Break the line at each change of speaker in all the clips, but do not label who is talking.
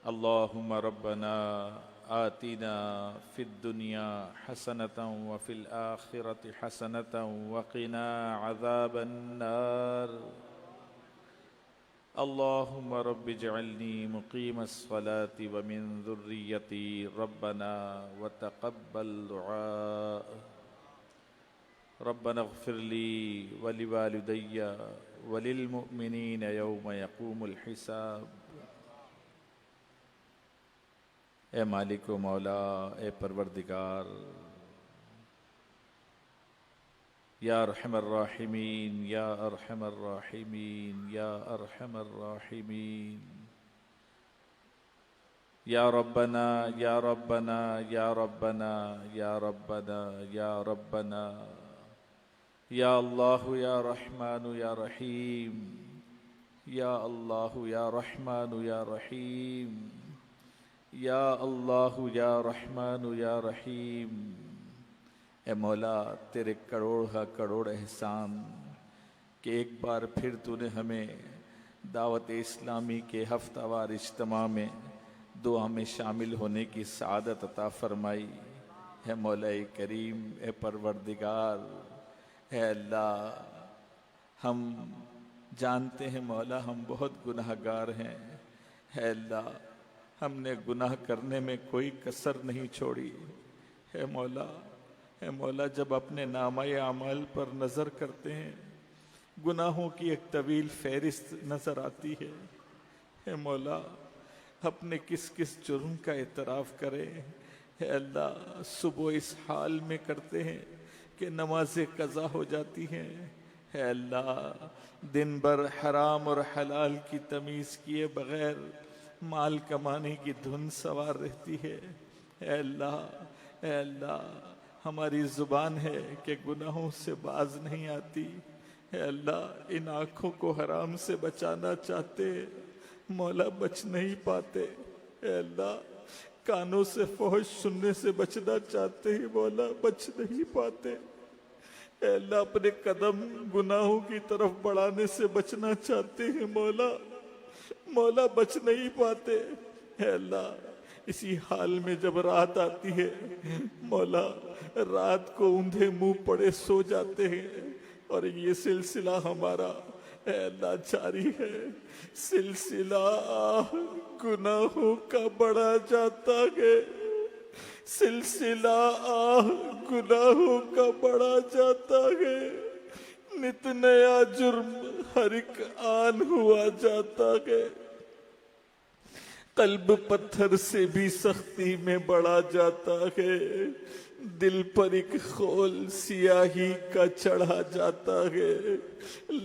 اللهم ربنا آتنا في الدنيا حسنة وفي الآخرة حسنة وقنا عذاب النار اللهم رب اجعلني مقيم الصلاة ومن ذريتي ربنا وتقبل دعاء ربنا اغفر لي ولوالدي وللمؤمنين يوم يقوم الحساب۔ اے مالک و مولا، اے پروردگار، یا ارحم الراحمین، یا ارحم الراحمین، یا ارحم الراحمین، یا ربنا یا ربنا یا ربنا یا ربنا یا ربنا، یا اللہ یا رحمان یا رحیم، یا اللہ یا رحمان یا رحیم، یا اللہ یا رحمان یا رحیم۔ اے مولا، تیرے کروڑ کا کروڑ احسان کہ ایک بار پھر تو نے ہمیں دعوت اسلامی کے ہفتہ وار اجتماع میں دعا میں شامل ہونے کی سعادت عطا فرمائی۔ اے مولا کریم، اے پروردگار، اے اللہ، ہم جانتے ہیں مولا ہم بہت گناہ گار ہیں۔ اے اللہ، ہم نے گناہ کرنے میں کوئی کسر نہیں چھوڑی۔ اے مولا، جب اپنے نامہ اعمال پر نظر کرتے ہیں گناہوں کی ایک طویل فہرست نظر آتی ہے۔ اے مولا، اپنے کس کس جرم کا اعتراف کریں۔ اے اللہ، صبح اس حال میں کرتے ہیں کہ نمازیں قضا ہو جاتی ہیں۔ اے اللہ، دن بھر حرام اور حلال کی تمیز کیے بغیر مال کمانے کی دھن سوار رہتی ہے۔ اے اللہ، ہماری زبان ہے کہ گناہوں سے باز نہیں آتی۔ اے اللہ، ان آنکھوں کو حرام سے بچانا چاہتے مولا، بچ نہیں پاتے۔ اے اللہ، کانوں سے فحش سننے سے بچنا چاہتے ہی مولا، بچ نہیں پاتے۔ اے اللہ، اپنے قدم گناہوں کی طرف بڑھانے سے بچنا چاہتے ہیں مولا، بچ نہیں پاتے۔ اے اللہ، اسی حال میں جب رات آتی ہے مولا، رات کو اوندھے منہ پڑے سو جاتے ہیں اور یہ سلسلہ ہمارا اے اللہ جاری ہے۔ سلسلہ گناہوں کا بڑھا جاتا ہے، سلسلہ گناہوں کا بڑھا جاتا ہے، نت نیا جرم ہر ایک آن ہوا جاتا ہے، قلب پتھر سے بھی سختی میں بڑھا جاتا ہے، دل پر ایک خول سیاہی کا چڑھا جاتا ہے۔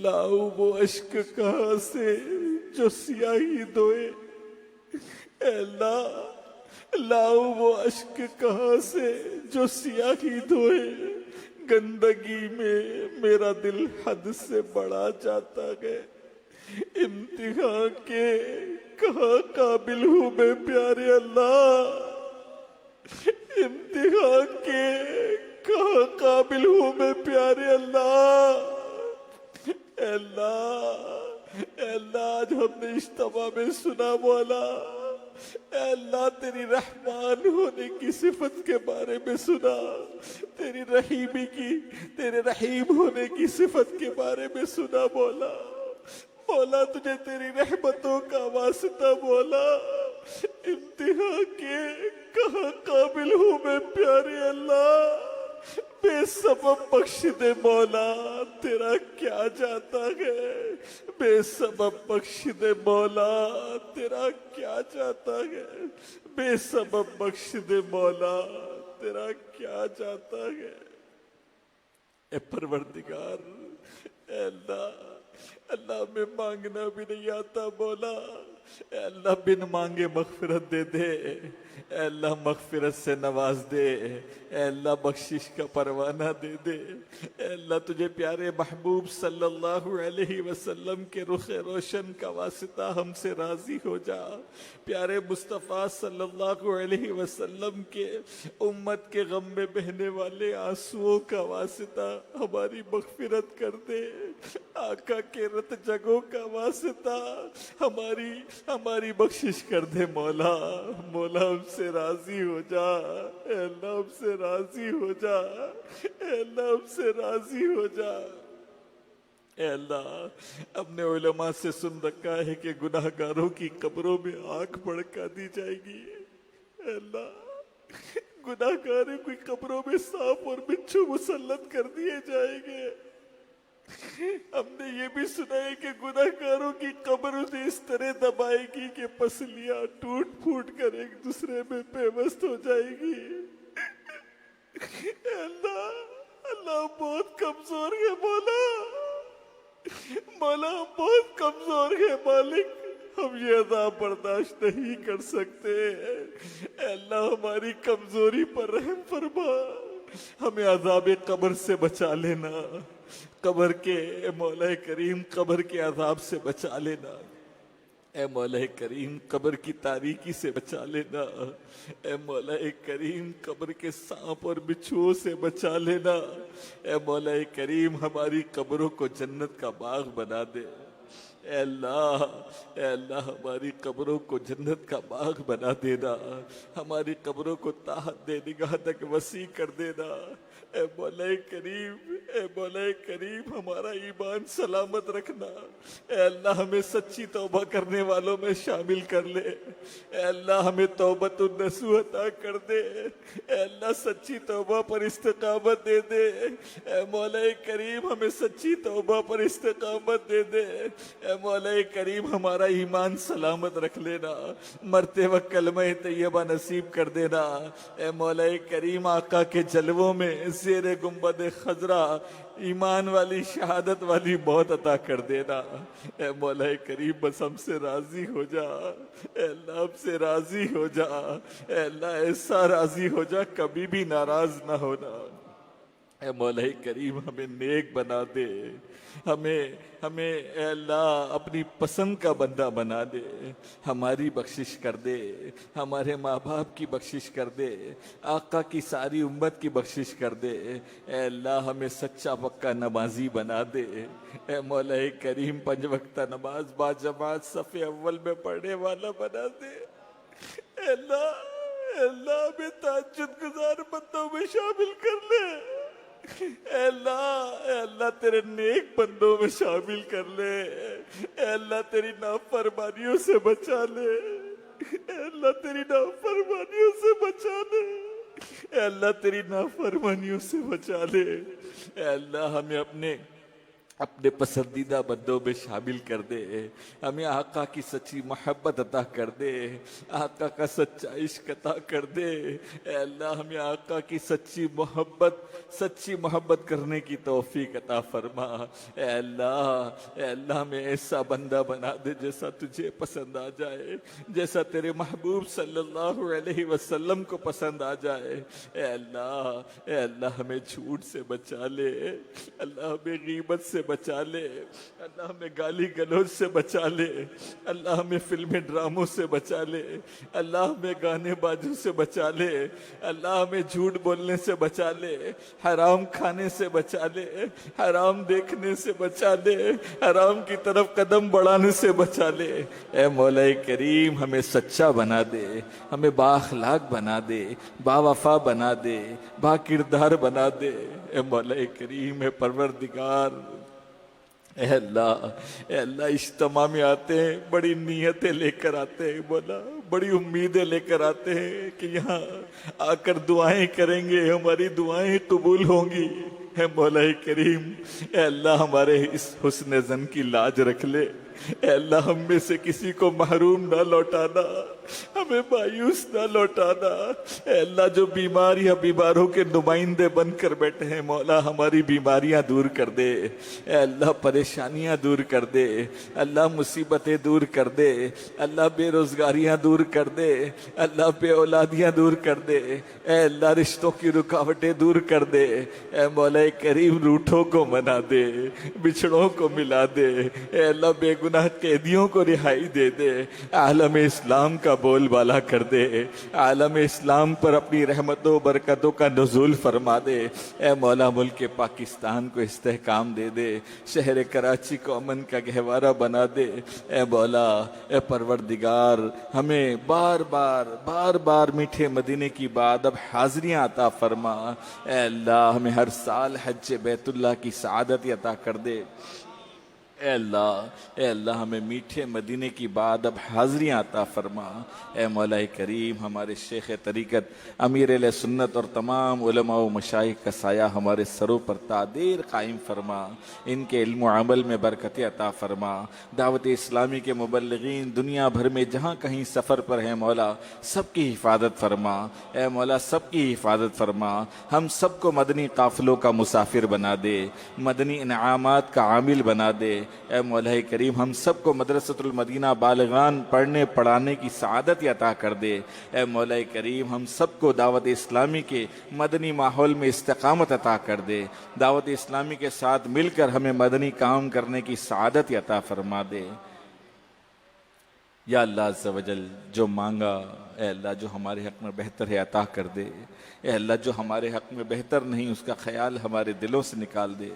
لاؤ وہ اشک کہاں سے جو سیاہی دھوئے، اے اللہ، لاؤ وہ اشک کہاں سے جو سیاہی دھوئے، گندگی میں میرا دل حد سے بڑھا جاتا ہے۔ امتحان کے کہاں قابل ہوں میں پیارے اللہ، امتحان کے کہاں قابل ہوں میں پیارے اللہ۔ اے اللہ، آج ہم نے اجتماع میں سنا مولا، اے اللہ تیری رحمان ہونے کی صفت کے بارے میں سنا، تیری رحیمی کی، تیرے رحیم ہونے کی صفت کے بارے میں سنا مولا۔ تجھے تیری رحمتوں کا واسطہ مولا، امتحان کے کہاں قابل ہوں میں پیارے اللہ، بے سبب بخش دے مولا، تیرا کیا جاتا ہے، بے سبب بخش دے مولا، تیرا کیا جاتا ہے، بے سبب بخش دے مولا، تیرا کیا جاتا ہے۔ اے پروردگار، اے اللہ میں مانگنا بھی نہیں آتا مولا، اے اللہ بن مانگے مغفرت دے دے، اے اللہ مغفرت سے نواز دے، اے اللہ بخشش کا پروانہ دے دے، اے اللہ تجھے پیارے محبوب صلی اللہ علیہ وسلم کے رخ روشن کا واسطہ ہم سے راضی ہو جا، پیارے مصطفیٰ صلی اللہ علیہ وسلم کے امت کے غم میں بہنے والے آنسوؤں کا واسطہ ہماری مغفرت کر دے، آقا کے رت جگوں کا واسطہ ہماری ہماری بخشش کر دے مولا، مولا ہم سے راضی ہو جا، اے اللہ ہم سے راضی ہو جا، اے اللہ ہم سے راضی ہو جا۔ اے اللہ اپنے علماء سے سن رکھا ہے کہ گناہ گاروں کی قبروں میں آنکھ بھڑکا دی جائے گی، اے اللہ گناہ گاروں کی قبروں میں سانپ اور بچھو مسلط کر دیے جائیں گے۔ ہم نے یہ بھی سنا ہے کہ گناہ گاروں کی قبر انہیں اس طرح دبائے گی کہ پسلیاں ٹوٹ پھوٹ کر ایک دوسرے میں پیوست ہو جائے گی۔ اے اللہ، اللہ بہت کمزور ہے مولا، مولا ہم بہت کمزور ہے مالک، ہم یہ عذاب برداشت نہیں کر سکتے۔ اے اللہ ہماری کمزوری پر رحم فرما، ہمیں عذاب قبر سے بچا لینا، قبر کے اے مولا کریم قبر کے عذاب سے بچا لینا، اے مولا کریم قبر کی تاریکی سے بچا لینا، اے مولا کریم قبر کے سانپ اور بچھوؤں سے بچا لینا، اے مولا کریم ہماری قبروں کو جنت کا باغ بنا دے۔ اے اللہ، اے اللہ ہماری قبروں کو جنت کا باغ بنا دینا، ہماری قبروں کو تاحت دے نگاہ تک وسیع کر دینا۔ اے مولا کریم، اے مولا کریم ہمارا ایمان سلامت رکھنا، اے اللہ ہمیں سچی توبہ کرنے والوں میں شامل کر لے، اے اللہ ہمیں توبۃ النصوح عطا کر دے، اے اللہ سچی توبہ پر استقامت دے دے، اے مولا کریم ہمیں سچی توبہ پر استقامت دے دے، اے مولا کریم ہمارا ایمان سلامت رکھ لینا، مرتے وقت کلمہ طیبہ نصیب کر دینا، اے مولا کریم آقا کے جلووں میں زیر گنبد خضرا ایمان والی شہادت والی موت عطا کر دینا۔ اے مولا کریم بس ہم سے راضی ہو جا، اے اللہ ہم سے راضی ہو جا، اے اللہ ایسا راضی ہو جا کبھی بھی ناراض نہ ہونا۔ اے مولا کریم ہمیں نیک بنا دے، ہمیں اے اللہ اپنی پسند کا بندہ بنا دے، ہماری بخشش کر دے، ہمارے ماں باپ کی بخشش کر دے، آقا کی ساری امت کی بخشش کر دے، اے اللہ ہمیں سچا پکا نمازی بنا دے، اے مولا کریم 5 وقتہ نماز با جماعت صف اول میں پڑھنے والا بنا دے، اے اللہ ہمیں تہجد گزار بندوں میں شامل کر لے، اے اللہ تیرے نیک بندوں میں شامل کر لے، اے اللہ تیری نافرمانیوں سے بچا لے، اے اللہ تیری نافرمانیوں سے بچا لے، اے اللہ تیری نافرمانیوں سے بچا لے، اے اللہ ہمیں اپنے پسندیدہ بندوں میں شامل کر دے، ہمیں آقا کی سچی محبت عطا کر دے، آقا کا سچا عشق عطا کر دے، اے اللہ ہمیں آقا کی سچی محبت کرنے کی توفیق عطا فرما، اے اللہ ہمیں ایسا بندہ بنا دے جیسا تجھے پسند آ جائے، جیسا تیرے محبوب صلی اللہ علیہ وسلم کو پسند آ جائے، اے اللہ ہمیں جھوٹ سے بچا لے، اللہ ہمیں غیبت سے بچا لے، اللہ ہمیں گالی گلوچ سے بچا لے، اللہ ہمیں فلمیں ڈراموں سے بچا لے، اللہ ہمیں گانے بازوں سے بچا لے، اللہ ہمیں جھوٹ بولنے سے بچا لے، حرام کھانے سے بچا لے، حرام دیکھنے سے بچا لے، حرام کی طرف قدم بڑھانے سے بچا لے، اے مولا کریم ہمیں سچا بنا دے، ہمیں با اخلاق بنا دے، با وفا بنا دے، با کردار بنا دے، اے مولا کریم اے پروردگار، اے اللہ اجتماع میں آتے ہیں بڑی نیتیں لے کر آتے ہیں مولا، بڑی امیدیں لے کر آتے ہیں کہ یہاں آ کر دعائیں کریں گے، ہماری دعائیں قبول ہوں گی، اے مولا کریم اے اللہ ہمارے اس حسن ظن کی لاج رکھ لے، اے اللہ ہم میں سے کسی کو محروم نہ لوٹانا، ہمیں مایوس نہ لوٹانا، اے اللہ جو بیمار یا بیماروں کے نمائندے بن کر بیٹھے ہیں مولا ہماری بیماریاں دور کر دے، اے اللہ پریشانیاں دور کر دے، اللہ مصیبتیں دور کر دے، اللہ بے روزگاریاں دور کر دے، اللہ بے اولادیاں دور کر دے، اے اللہ رشتوں کی رکاوٹیں دور کر دے، اے مولا کریم روٹھوں کو منا دے، بچھڑوں کو ملا دے، اے اللہ بے گناہ
گناہ قیدیوں کو رہائی دے دے، عالم اسلام کا بول بالا کر دے، عالم اسلام پر اپنی رحمتوں برکتوں کا نزول فرما دے۔ اے مولا ملک پاکستان کو استحکام دے دے، شہر کراچی کو امن کا گہوارہ بنا دے۔ اے مولا، اے پروردگار، ہمیں بار بار میٹھے مدینے کی بعد اب حاضریاں عطا فرما۔ اے اللہ، ہمیں ہر سال حج بیت اللہ کی سعادت عطا کر دے۔ اے اللہ ہمیں میٹھے مدینے کی بعد اب حاضریاں عطا فرما۔ اے مولا کریم، ہمارے شیخ طریقت امیر اہل سنت اور تمام علماء و مشائخ کا سایہ ہمارے سروں پر تادیر قائم فرما، ان کے علم و عمل میں برکت عطا فرما۔ دعوت اسلامی کے مبلغین دنیا بھر میں جہاں کہیں سفر پر ہیں مولا، سب کی حفاظت فرما۔ اے مولا، سب کی حفاظت فرما، ہم سب کو مدنی قافلوں کا مسافر بنا دے، مدنی انعامات کا عامل بنا دے۔ اے مولا کریم، ہم سب کو مدرسۃ المدینہ بالغان پڑھنے پڑھانے کی سعادت عطا کر دے۔ اے مولا کریم، ہم سب کو دعوت اسلامی کے مدنی ماحول میں استقامت عطا کر دے۔ دعوت اسلامی کے ساتھ مل کر ہمیں مدنی کام کرنے کی سعادت عطا فرما دے۔ یا اللہ عز و جل، جو مانگا اے اللہ جو ہمارے حق میں بہتر ہے عطا کر دے۔ اے اللہ جو ہمارے حق میں بہتر نہیں اس کا خیال ہمارے دلوں سے نکال دے۔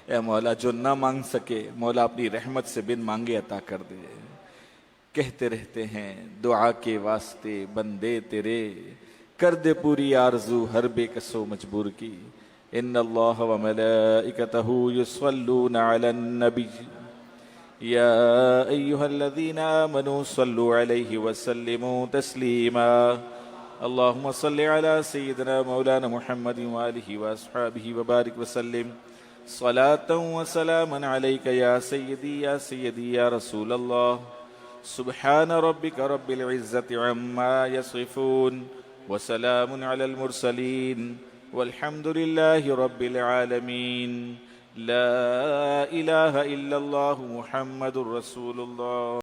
اے مولا جو نہ مانگ سکے مولا اپنی رحمت سے بن مانگے عطا کر دے۔ کہتے رہتے ہیں دعا کے واسطے بندے تیرے، کر دے پوری آرزو ہر بے کس و مجبور کی۔ ان اللہ و ملائکتہ یصلون علی النبی یا ایہا الذین آمنوا صلوا علیہ وسلموا تسلیما۔ اللہم صل علی سیدنا مولانا محمد وآلہ واصحابہ وبارک وسلم صلاۃ وسلاما علیک یا سیدی یا رسول اللہ۔ سبحان ربک رب العزت عما یصفون وسلام علی المرسلین والحمد للہ رب العالمین۔ لا الہ الا اللہ محمد رسول اللہ۔